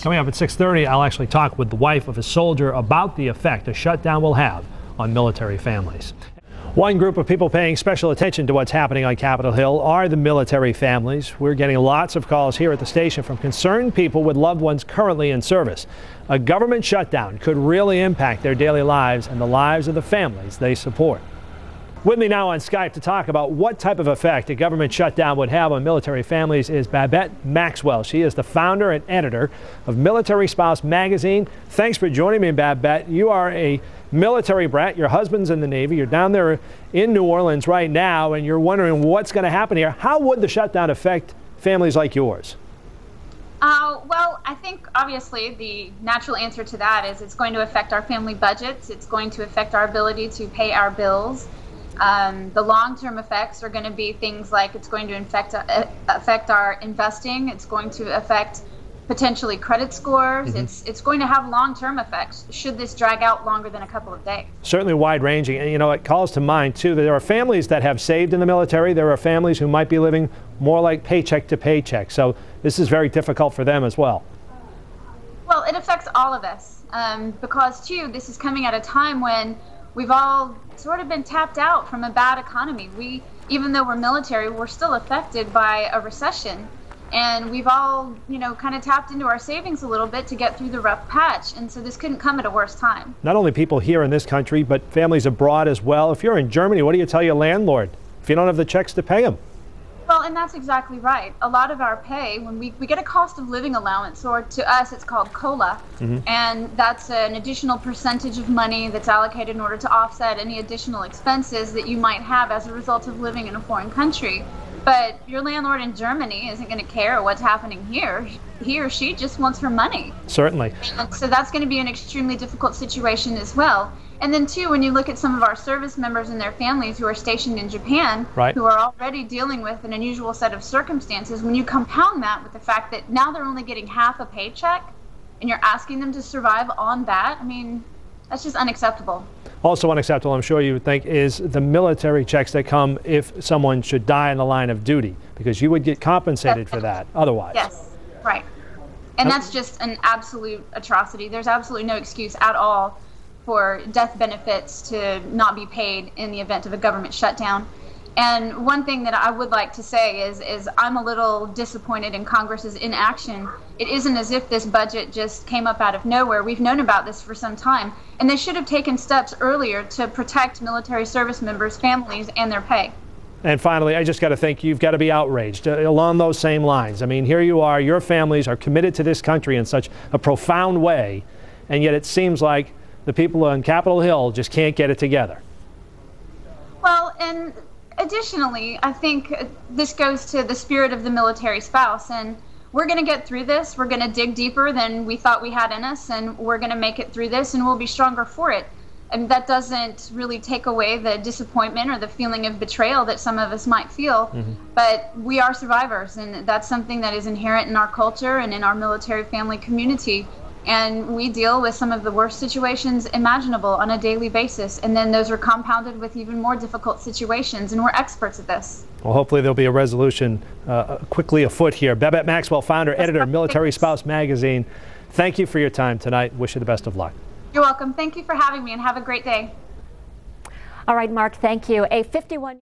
Coming up at 6:30, I'll actually talk with the wife of a soldier about the effect a shutdown will have on military families. One group of people paying special attention to what's happening on Capitol Hill are the military families. We're getting lots of calls here at the station from concerned people with loved ones currently in service. A government shutdown could really impact their daily lives and the lives of the families they support. With me now on Skype to talk about what type of effect a government shutdown would have on military families is Babette Maxwell. She is the founder and editor of Military Spouse magazine. Thanks for joining me, Babette. You are a military brat. Your husband's in the Navy. You're down there in New Orleans right now, and you're wondering what's going to happen here. How would the shutdown affect families like yours? Well, I think obviously the natural answer to that is it's going to affect our family budgets. It's going to affect our ability to pay our bills. The long-term effects are going to be things like it's going to affect our investing. It's going to affect potentially credit scores. It's going to have long-term effects should this drag out longer than a couple of days. Certainly wide-ranging. And, you know, it calls to mind, too, that there are families that have saved in the military. There are families who might be living more like paycheck to paycheck. So this is very difficult for them as well. Well, it affects all of us because, too, this is coming at a time when we've all sort of been tapped out from a bad economy. Even though we're military, we're still affected by a recession. And we've all, you know, kind of tapped into our savings a little bit to get through the rough patch. And so this couldn't come at a worse time. Not only people here in this country, but families abroad as well. If you're in Germany, what do you tell your landlord if you don't have the checks to pay them? Well, and that's exactly right. A lot of our pay, when we get a cost of living allowance, or to us it's called COLA, and that's an additional percentage of money that's allocated in order to offset any additional expenses that you might have as a result of living in a foreign country. But your landlord in Germany isn't going to care what's happening here. He or she just wants her money. Certainly. And so that's going to be an extremely difficult situation as well. And then, too, when you look at some of our service members and their families who are stationed in Japan, who are already dealing with an unusual set of circumstances, when you compound that with the fact that now they're only getting half a paycheck and you're asking them to survive on that, I mean, that's just unacceptable. Also unacceptable, I'm sure you would think, is the military checks that come if someone should die in the line of duty, because you would get compensated for that otherwise. Yes, right. And that's just an absolute atrocity. There's absolutely no excuse at all for death benefits to not be paid in the event of a government shutdown. And one thing that I would like to say is I'm a little disappointed in Congress's inaction. It isn't as if this budget just came up out of nowhere. We've known about this for some time, and they should have taken steps earlier to protect military service members' families and their pay. And finally, I just got to think you've got to be outraged along those same lines. I mean, here you are, your families are committed to this country in such a profound way, and yet it seems like the people on Capitol Hill just can't get it together. Well, and additionally, I think this goes to the spirit of the military spouse, and we're going to get through this. We're going to dig deeper than we thought we had in us, and we're going to make it through this, and we'll be stronger for it. And that doesn't really take away the disappointment or the feeling of betrayal that some of us might feel, but we are survivors, and that's something that is inherent in our culture and in our military family community. And we deal with some of the worst situations imaginable on a daily basis. And then those are compounded with even more difficult situations. And we're experts at this. Well, hopefully there'll be a resolution quickly afoot here. Babette Maxwell, founder, editor of Military Spouse magazine. Thank you for your time tonight. Wish you the best of luck. You're welcome. Thank you for having me, and have a great day. All right, Mark, thank you. A 51